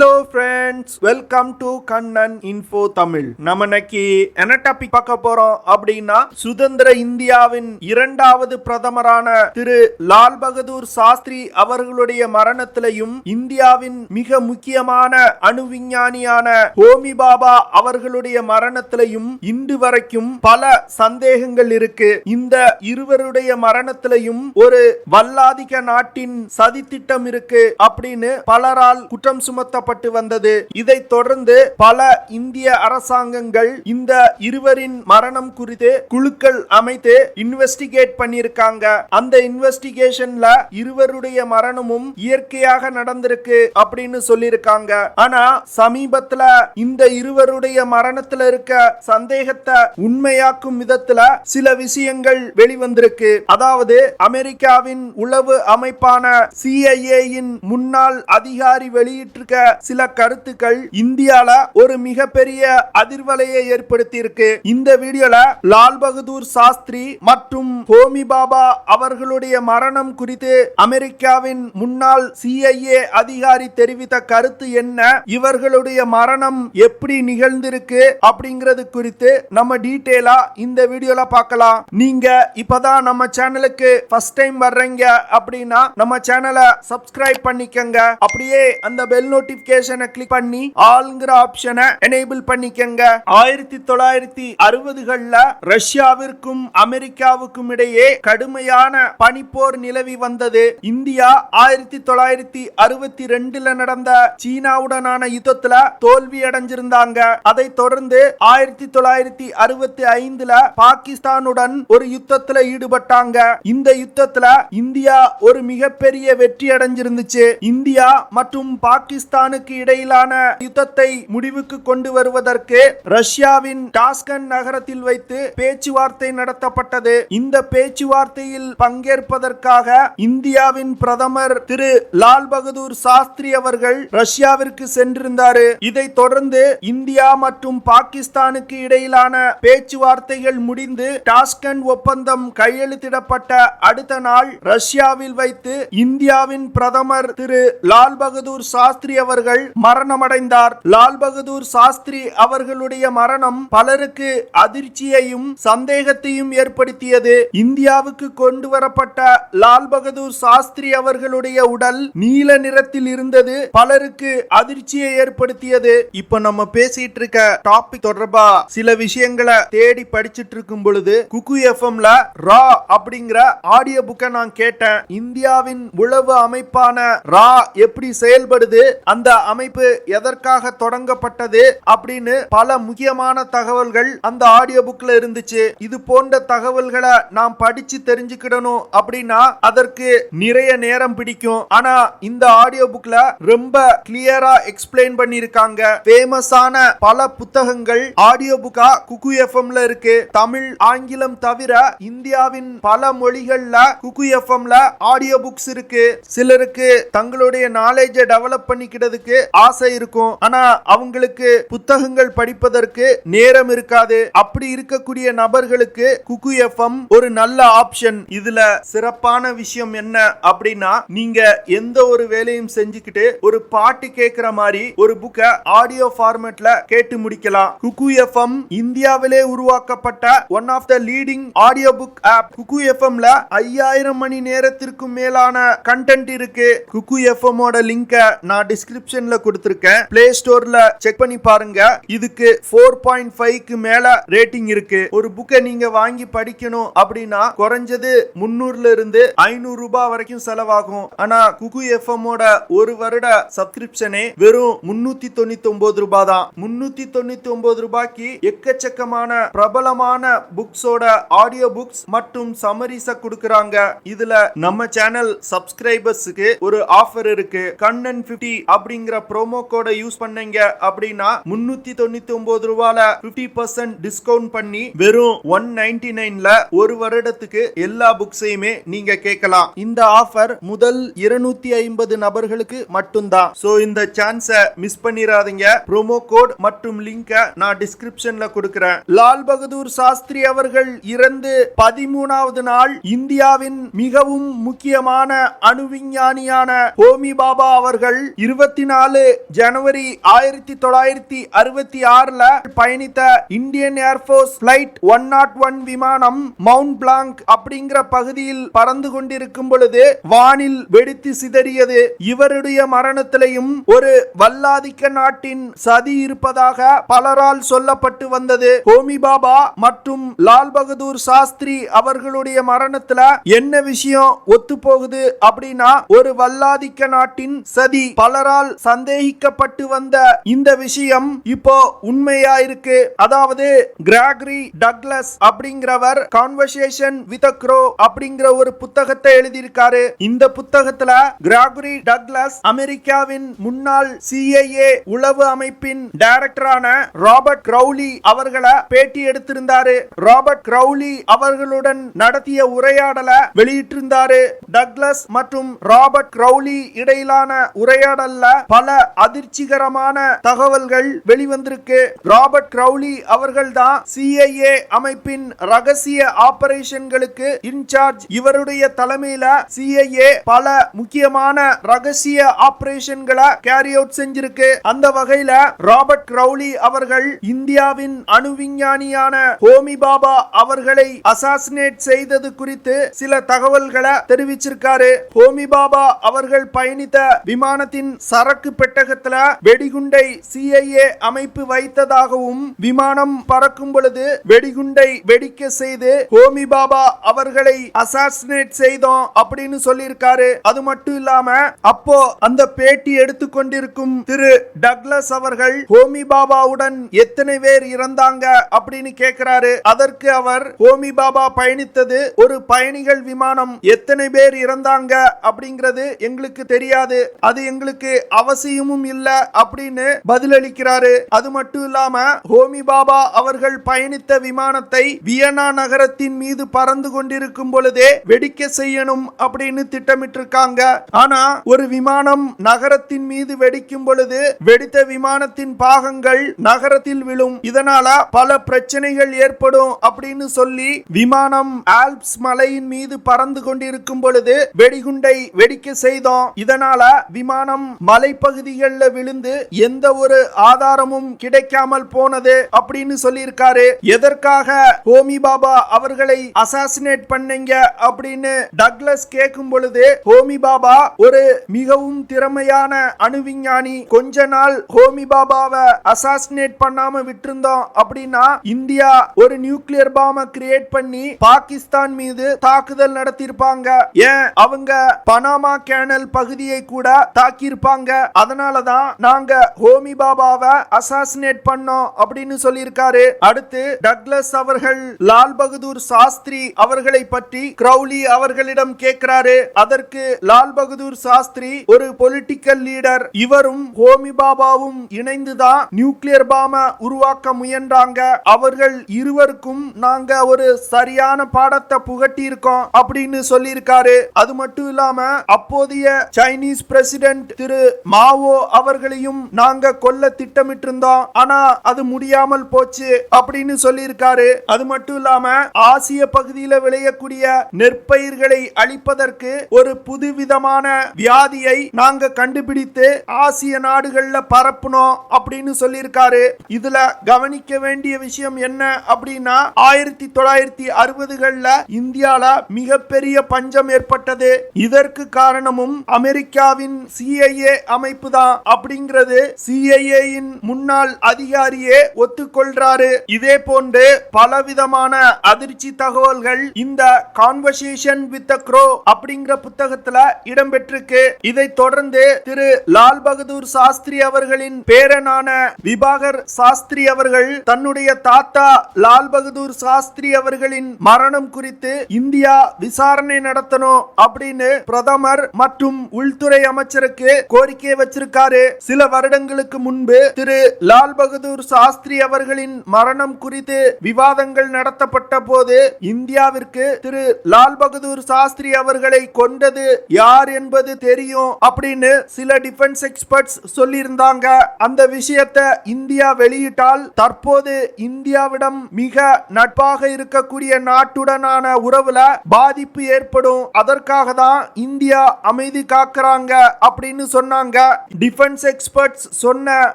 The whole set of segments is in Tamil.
Hello friends, welcome to Kannan Info Tamil. நம்ம இன்னைக்கு என்ன டாபிக் பார்க்க போறோம் அப்படின்னா சுதந்திர இந்தியாவின் இரண்டாவது பிரதமரான திரு லால் பகதூர் சாஸ்திரி அவர்களுடைய மரணத்திலையும் இந்தியாவின் மிக முக்கியமான அணு விஞ்ஞானியான ஹோமி பாபா அவர்களுடைய மரணத்திலையும் இன்று வரைக்கும் பல சந்தேகங்கள் இருக்கு. இந்த இருவருடைய மரணத்திலையும் ஒரு வல்லாதிக்க நாட்டின் சதித்திட்டம் இருக்கு அப்படின்னு பலரால் குற்றம் சுமத்தப்பட்டு வந்தது. இதைத் தொடர்ந்து பல இந்திய அரசாங்கங்கள் இந்த இருவரின் மரணம் குறித்து குழுக்கள் அமைத்து இன்வெஸ்டிகேட் பண்ணிருக்காங்க. அந்த இன்வெஸ்டிகேஷன்ல இருவருடைய மரணமும் இயற்கையாக நடந்திருக்கு அப்படின்னு சொல்லிருக்காங்க. ஆனா சமீபத்துல இந்த இருவருடைய மரணத்துல இருக்க சந்தேகத்தை உண்மையாக்கும் விதத்துல சில விஷயங்கள் வெளிவந்திருக்கு. அதாவது அமெரிக்காவின் உளவு அமைப்பான CIA-யின் முன்னாள் அதிகாரி வெளியிட்டிருக்க சில கருத்துக்கள் இந்தியால ஒரு மிகப்பெரிய அதிர்வலையை ஏற்படுத்தி இருக்கு. இந்த வீடியோல லால் பகதூர் சாஸ்திரி மற்றும் ஹோமி பாபா அவர்களுடைய மரணம் குறித்து அமெரிக்காவின் முன்னாள் CIA அதிகாரி தெரிவித்த கருத்து என்ன, இவர்களுடைய மரணம் எப்படி நிகழ்ந்திருக்கு அப்படிங்கிறது குறித்து நம்ம டீடைலா இந்த வீடியோல பார்க்கலாம். நீங்க இப்பதான் நம்ம சேனலுக்கு ஃபர்ஸ்ட் டைம் வர்றீங்க அப்படின்னா நம்ம சேனலை சப்ஸ்கிரைப் பண்ணிக்கங்க. அப்படியே அந்த பெல் நோட்டிபிகேஷனை கிளிக் பண்ணி ஆல்ங்கிற ஆப்ஷனை எனேபிள் பண்ணிக்கங்க. 1960களில் ரஷ்யாவிற்கும் அமெரிக்காவுக்கும் இடையே கடுமையான பனிப்போர் நிலவி வந்தது. இந்தியா 1962ல நடந்த சீனாவுடனான யுத்தத்துல தோல்வி அடைஞ்சிருந்தாங்க. அதை தொடர்ந்து 1965ல பாகிஸ்தானுடன் ஒரு யுத்தத்துல ஈடுபட்டாங்க. இந்த யுத்தத்துல இந்தியா ஒரு மிகப்பெரிய வெற்றி அடைஞ்சிருந்துச்சு. இந்தியா மற்றும் பாகிஸ்தானுக்கு இடையிலான யுத்தத்தை முடிவுக்கு கொண்டு வருவதற்கு ரஷ்யாவின் டாஸ்கண்ட் நகரத்தில் வைத்து பேச்சுவார்த்தை நடத்தப்பட்டது. இந்த பேச்சுவார்த்தையில் பங்கேற்பதற்காக இந்தியாவின் பிரதமர் திரு லால் பகதூர் சாஸ்திரி அவர்கள் ரஷ்யாவிற்கு சென்றிருந்தார். இதைத் தொடர்ந்து இந்தியா மற்றும் பாகிஸ்தானுக்கு இடையிலான பேச்சுவார்த்தைகள் முடிந்து டாஸ்கண்ட் ஒப்பந்தம் கையெழுத்திடப்பட்ட அடுத்த நாள் ரஷ்யாவில் வைத்து இந்தியாவின் பிரதமர் திரு லால் பகதூர் சாஸ்திரி அவர்கள் மரணமடைந்தார். லால் பகதூர் சாஸ்திரி அவர்களுடைய மரணம் பலருக்கு அதிர்ச்சியையும் சந்தேகத்தையும் ஏற்படுத்தியது. இந்தியாவுக்கு கொண்டு வரப்பட்ட லால் பகதூர் சாஸ்திரி அவர்களுடைய உடல் நீல நிறத்தில் இருந்தது பலருக்கு அதிர்ச்சியை ஏற்படுத்தியது. இப்ப நம்ம பேசிட்டு இருக்க டாபிக் தொடர்பா சில விஷயங்களை தேடி படிச்சிட்டு இருக்கும் பொழுது குக்கு எஃப்எம்ல ரா அப்படிங்கிற ஆடியோ புக்கை நான் கேட்டேன். இந்தியாவின் உளவு அமைப்பான ரா எப்படி செயல்படுது, அந்த அமைப்பு எதற்காக தொடங்கப்பட்டது அப்படின்னு பல முக்கியமான தகவல்கள் அந்த ஆடியோ புக்ல இருந்துச்சு. இது போன்ற தகவல்களை நாம் படிச்சு தெரிஞ்சுக்கிடணும் அப்படின்னா அதற்கு நிறைய நேரம் பிடிக்கும். ஆனா இந்த ஆடியோ புக்ல ரொம்ப கிளியரா எக்ஸ்பிளைன் பண்ணிருக்காங்க. ஃபேமஸான பல புத்தகங்கள் ஆடியோ புக்கா குக்கு எஃப்எம்ல இருக்கு. தமிழ், ஆங்கிலம் தவிர இந்தியாவின் பல மொழிகள்ல குக்கு எஃப்எம்ல ஆடியோ புக்ஸ் இருக்கு. சிலருக்கு தங்களுடைய நாலேஜை டெவலப் பண்ணிக்கிறதுக்கு ஆசை இருக்கும், ஆனா அவங்களுக்கு புத்தகங்கள் படிப்பதற்கு நேரம் இருக்காது. அப்படி இருக்கக்கூடிய நபர்களுக்கு குக்கு எஃப்எம் ஒரு நல்ல ஆப்ஷன். இதுல சிறப்பான விஷயம் என்ன அப்படின்னா, நீங்க எந்த ஒரு வேலையும் செஞ்சுக்கிட்டு ஒரு பாட்டு கேட்கிற மாதிரி ஒரு புக்கை ஆடியோ ஃபார்மேட்ல கேட்டு முடிக்கலாம். குக்கு எஃப்எம் இந்தியாவிலே உருவாக்கப்பட்ட one of the leading audio book app. Kuku எஃப்எம்ல 5000 மணி நேரத்திற்கும் மேலான கண்டென்ட் இருக்கு. குக்கு எஃப்எம் ஓட லிங்க நான் டிஸ்கிரிப்ஷன்ல கொடுத்திருக்கேன். பிளே ஸ்டோர்ல செக் பண்ணி பாருங்க. இதுக்கு 4.5க்கு மேல ரேட்டிங் இருக்கு. ஒரு புக்கை நீங்க வாங்கி படிக்கணும் அப்படின்னா குறைஞ்சது 300ல இருந்து 500 ரூபாய் வரைக்கும் செலவாகும். ஆனா குக்கு எஃப்எம் ஓட ஒரு வருட சப்ஸ்கிரிப்ஷனே வெறும் 399 ரூபாய் தான். 399 ரூபாய்க்கு எக்கச்சக்கமான பிரபலமான புக்ஸோட ஆடியோ புக்ஸ் மற்றும் சமரிஸ கொடுக்கறாங்க. இதுல நம்ம சேனல் சப்ஸ்கிரைபர்ஸ்க்கு ஒரு ஆஃபர் இருக்கு. கண்ணன் 50 அப்படிங்கிற ப்ரோமோ கோட யூஸ் பண்ணீங்க அப்படின்னா 399 ரூபாயில 50% டிஸ்கவுண்ட் பண்ணி வெறும் 199ல ஒரு வருடத்துக்கு எல்லா புக்ஸையுமே நீங்க கேட்கலாம். இந்த ஆஃபர் முதல் 250 நபர்களுக்கு மட்டும்தான். சோ இந்த சான்ஸை மிஸ் பண்ணிராதீங்க. ப்ரோமோ கோட் மற்றும் லிங்க நான் டிஸ்கிரிப்ஷன்ல கொடுக்கிறேன். லால் பகதூர் சாஸ்திரி அவர்கள் இறந்து 13வது நாள் இந்தியாவின் மிகவும் முக்கியமான அணு விஞ்ஞானியான ஹோமி பாபா அவர்கள் 24 24 ஜனவரி 1966 பயணித்த இந்தியன் ஏர்போர்ஸ் பிளைட் 101 விமானம் மவுண்ட் பிளாங்க் அப்படிங்கிற பகுதியில் பறந்து கொண்டிருக்கும் பொழுது வானில் வெடித்து சிதறியது. இவருடைய மரணத்திலையும் ஒரு வல்லாதிக்க நாட்டின் சதி இருப்பதாக பலரால் சொல்லப்பட்டு வந்தது. ஹோமி பாபா மற்றும் லால் பகதூர் சாஸ்திரி அவர்களுடைய மரணத்துல என்ன விஷயம் ஒத்து போகுது அப்படின்னா, ஒரு வல்லாதிக்க நாட்டின் சதி. பலரால் சந்தேகிக்கப்பட்டு வந்த இந்த விஷயம் இப்போ உண்மையா இருக்கு. அதாவது கிராகரி டக்ளஸ் அப்படிங்கிறவர் கான்வர்சேஷன் வித் a crow அப்படிங்கிற ஒரு புத்தகத்தை எழுதியிருக்காரு. இந்த புத்தகத்துல கிராகரி டக்ளஸ் அமெரிக்காவின் முன்னாள் CIA உளவு அமைப்பின் டைரக்டரான ராபர்ட் கிரௌலி அவர்களை பேட்டி எடுத்திருந்தாரு. ராபர்ட் கிரௌலி அவர்களுடன் நடத்திய உரையாடலை வெளியிட்டிருந்தாரு. டக்ளஸ் மற்றும் ராபர்ட் கிரௌலி இடையிலான உரையாடல்ல பல அதிர்ச்சிகரமான தகவல்கள் வெளிவந்திருக்கு. ராபர்ட் கிரௌலி அவர்கள் தான் CIA அமைப்பின் ரகசிய ஆபரேஷன்களுக்கு இன்சார்ஜ். இவருடைய தலைமையில CIA பல முக்கியமான ரகசிய ஆபரேஷன்களை கேரி அவுட் செஞ்சிருக்கு. அந்த வகையில ராபர்ட் கிரௌலி அவர்கள் இந்தியாவின் அணு விஞ்ஞானியான ஹோமி பாபா அவர்களை அசாசினேட் செய்தது குறித்து சில தகவல்களை தெரிவிச்சிருக்காரு. ஹோமி பாபா அவர்கள் பயணித்த விமானத்தின் சரக்கு பெட்டகத்துல வெடிகுண்டை CIA அமைப்பு வைத்ததாகவும், விமானம் பறக்கும் பொழுது வெடிகுண்டை வெடிக்க செய்து ஹோமி பாபா அவர்களை அசாசினேட் செய்தோம் அப்படின்னு சொல்லியிருக்காரு. அது மட்டும் இல்லாம அப்போ அந்த பேட்டி எடுத்துக்கொண்டிருக்கும் திரு டக்ளஸ் அவர்கள் ஹோமி பாபாவுடன் எத்தனை பேர் இறந்தாங்க அப்படின்னு கேட்கிறாரு. அதற்கு அவர், ஹோமி பாபா பயணித்தது ஒரு பயணிகள் விமானம், எத்தனை பேர் இறந்தாங்க அப்படிங்கிறது எங்களுக்கு தெரியாது, அது எங்களுக்கு அவசியமும் இல்ல அப்படின்னு பதிலளிக்கிறாரு. அது மட்டும் இல்லாம ஹோமி பாபா அவர்கள் பயணித்த விமானத்தை வியன்னா நகரத்தின் மீது பறந்து கொண்டிருக்கும் பொழுதே வெடிக்க செய்யணும் அப்படின்னு திட்டமிட்டிருக்காங்க. ஆனா ஒரு விமானம் நகரத்தின் மீது வெடிக்கும் பொழுது வெடித்த விமானத்தின் பாகங்கள் நகரத்தில் விழும், இதனால பல பிரச்சனைகள் ஏற்படும் அப்படின்னு சொல்லி விமானம் ஆல்ப்ஸ் மலையின் மீது பறந்து கொண்டிருக்கும் பொழுது வெடிகுண்டை வெடிக்க செய்தோம். இதனால விமானம் மலைப்பகுதிகளில் விழுந்து எந்த ஒரு ஆதாரமும் கிடைக்காமல் போனது அப்படின்னு சொல்லியிருக்காரு. எதற்காக ஹோமி பாபா அவர்களை அசாசினேட் பண்ணீங்க அப்படின்னு டக்ளஸ் கேட்கும் பொழுது, ஹோமி பாபா ஒரு மிகவும் திறமையான அணுவிஞ்ஞானி, கொஞ்ச நாள் ஹோமி பாபாவை அசாசினேட் பண்ணாம விட்டிருந்தோம் அப்படின்னா இந்தியா ஒரு நியூக்ளியர் பாம்பை கிரியேட் பண்ணி பாகிஸ்தான் மீது தாக்குதல் நடத்தியிருப்பாங்க. ஏன் அவங்க பனாமா கேனல் பகுதியை கூட தாக்கியிருப்பாங்க. அதனாலதான் நாங்க ஹோமி பாபாவை அசாசினேட் பண்ணோம் அப்படின்னு சொல்லியிருக்காரு. அடுத்து டக்ளஸ் அவர்கள் லால் பகதூர் சாஸ்திரி அவர்களை பற்றி கிரௌலி அவர்களிடம் கேட்கிறாரு. அதற்கு லால் பகதூர் சாஸ்திரி ஒரு பொலிட்டிக்கல் லீடர், இவரும் ஹோமி பாபாவும் இணைந்துதான் நியூக்ளியர் பாம்பை உருவாக்க முயன்றாங்க. அவர்கள் இருவருக்கும் நாங்க ஒரு சரியான பாடத்தை புகட்டி இருக்கோம் அப்படின்னு சொல்லியிருக்காரு. அது மட்டும் இல்லாம அப்போதைய சைனீஸ் பிரசிடென்ட் திரு மாவோ அவர்களையும் நாங்க கொல்ல திட்டமிட்டிருந்தோம், ஆனா அது முடியாமல் போச்சு அப்படின்னு சொல்லியிருக்காரு. அது மட்டும் இல்லாம ஆசிய பகுதியில் விளையக்கூடிய நெற்பயிர்களை அழிப்பதற்கு ஒரு புதுவிதமான வியாதியை நாங்க கண்டுபிடித்து ஆசிய நாடுகள்ல பரப்பணும் அப்படின்னு சொல்லியிருக்காரு. இதுல கவனிக்க வேண்டிய விஷயம் என்ன அப்படின்னா, 1960களில் இந்தியால மிகப்பெரிய பஞ்சம் ஏற்பட்டது. இதற்கு காரணமும் அமெரிக்காவின் CIA அமைப்பு தான் அப்படிங்கிறது CIAயின் முன்னாள் அதிகாரியே ஒத்துக்கொள்றாரு. இதே போன்று பலவிதமான அதிர்ச்சி தகவல்கள் இந்த கான்வர்சேஷன் வித் a crow அப்படிங்கிற புத்தகத்துல இடம்பெற்றிருக்கு. இதை தொடர்ந்து திரு லால் பகதூர் சாஸ்திரி அவர்களின் பேரனான விபாகர் சாஸ்திரி அவர்கள் தன்னுடைய தாத்தா லால் பகதூர் சாஸ்திரி அவர்களின் மரணம் குறித்து இந்தியா விசாரணை நடத்தணும் அப்படின்னு பிரதமர் மற்றும் உள்துறை அமைச்சருக்கு கோரிக்கை வச்சிருக்காரு. சில வருடங்களுக்கு முன்பு திரு லால் பகதூர் சாஸ்திரி அவர்களின் மரணம் குறித்து விவாதங்கள் நடத்தப்பட்ட போது இந்தியாவிற்கு திரு லால் பகதூர் சாஸ்திரி அவர்களை கொண்டது யார் என்பது தெரியும் அப்படின்னு சில டிஃபென்ஸ் எக்ஸ்பர்ட்ஸ் சொல்லியிருந்தாங்க. அந்த விஷயத்தை இந்தியா வெளியிட்டால் தற்போது இந்தியாவிடம் மிக நட்பாக இருக்கக்கூடிய நாட்டுடனான உறவுல பாதிப்பு ஏற்படும், அதற்காக தான் இந்தியா அமைதி காக்குறாங்க அப்படின்னு சொன்னாங்க. டிஃபென்ஸ் எக்ஸ்பர்ட்ஸ் சொன்ன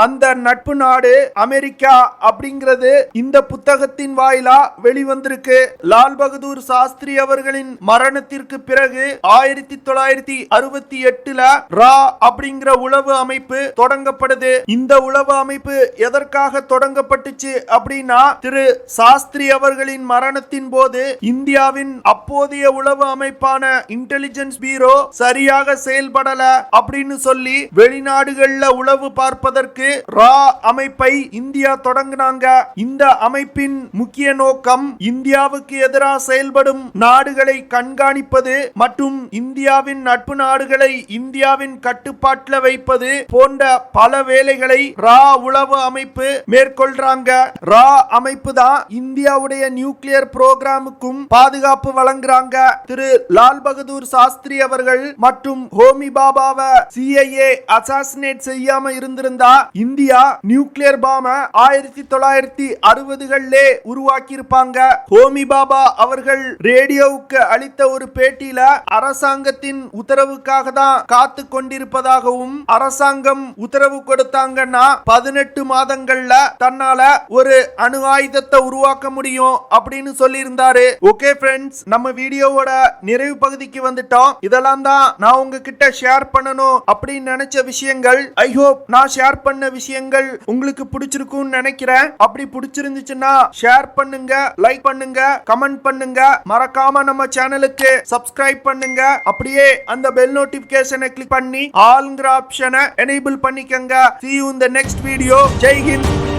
அந்த நட்பு நாடு அமெரிக்கா அப்படிங்கிறது இந்த புத்தகத்தின் வாயிலா வெளிவந்திருக்கு. லால் பகதூர் சாஸ்திரி அவர்களின் மரணத்திற்கு பிறகு 1968 ரா அப்படிங்கிற உளவு அமைப்பு தொடங்கப்படுது. இந்த உளவு அமைப்பு எதற்காக தொடங்கப்பட்டுச்சு அப்படின்னா, திரு சாஸ்திரி அவர்களின் மரணத்தின் போது இந்தியாவின் அப்போதைய உளவு அமைப்பான இன்டெலிஜென்ஸ் பீரோ சரியாக செயல்படல அப்படின்னு சொல்லி வெளிநாடுகள்ல உளவு பார்ப்பதற்கு ரா அமைப்பை இந்தியா தொடங்கினாங்க. இந்த அமைப்பின் முக்கிய நோக்கம் இந்தியாவுக்கு எதிராக செயல்படும் நாடுகளை கண்காணிப்பது மற்றும் இந்தியாவின் நட்பு நாடுகளை இந்தியாவின் கட்டுப்பாட்டில் வைப்பது போன்ற பல வேலைகளை ரா உளவு அமைப்பு மேற்கொள்றாங்க. ரா அமைப்பு தான் இந்தியாவுடைய நியூக்ளியர் புரோகிராமுக்கும் பாதுகாப்பு வழங்குறாங்க. திரு லால் பகதூர் சாஸ்திரி அவர்கள் மற்றும் ஹோமி பாபாவை CIA அசாசினேட் செய்யாம இருந்திருந்தா இந்தியா நியூக்ளியர் பாம 1960களிலே உருவாக்கி இருப்பாங்க. ஹோமி பாபா அவர்கள் ரேடியோவுக்கு அளித்த ஒரு பேட்டியில அரசாங்கத்தின் உத்தரவுக்காக தான் காத்து கொண்டிருப்பதாகவும், அரசாங்கம் உத்தரவு கொடுத்தாங்கன்னா 18 மாதங்கள்ல தன்னால ஒரு அணு ஆயுதத்தை உருவாக்க முடியும் அப்படின்னு சொல்லியிருந்தாரு. ஓகே ஃப்ரெண்ட்ஸ், நம்ம வீடியோவோட நிறைவு பகுதிக்கு வந்துட்டோம். இதெல்லாம் தான் நான் உங்ககிட்ட ஷேர் பண்ணணும் அப்படின்னு நினைச்ச விஷயங்கள். ஐ ஹோப் நான் ஷேர் பண்ண விஷயங்கள் உங்களுக்கு பிடிச்சிருக்கும்னு நினைக்கிறேன். அப்படி பிடிச்சிருந்துச்சுன்னா ஷேர் பண்ணுங்க, லைக் பண்ணுங்க, கமெண்ட் பண்ணுங்க. மறக்காம நம்ம சேனலுக்கு சப்ஸ்கிரைப் பண்ணுங்க. அப்படியே அந்த பெல் நோட்டிபிகேஷனை கிளிக் பண்ணி ஆல்ங்கிற ஆப்ஷனை எனேபிள் பண்ணிக்கங்க. See you in the next video. Jai Hind.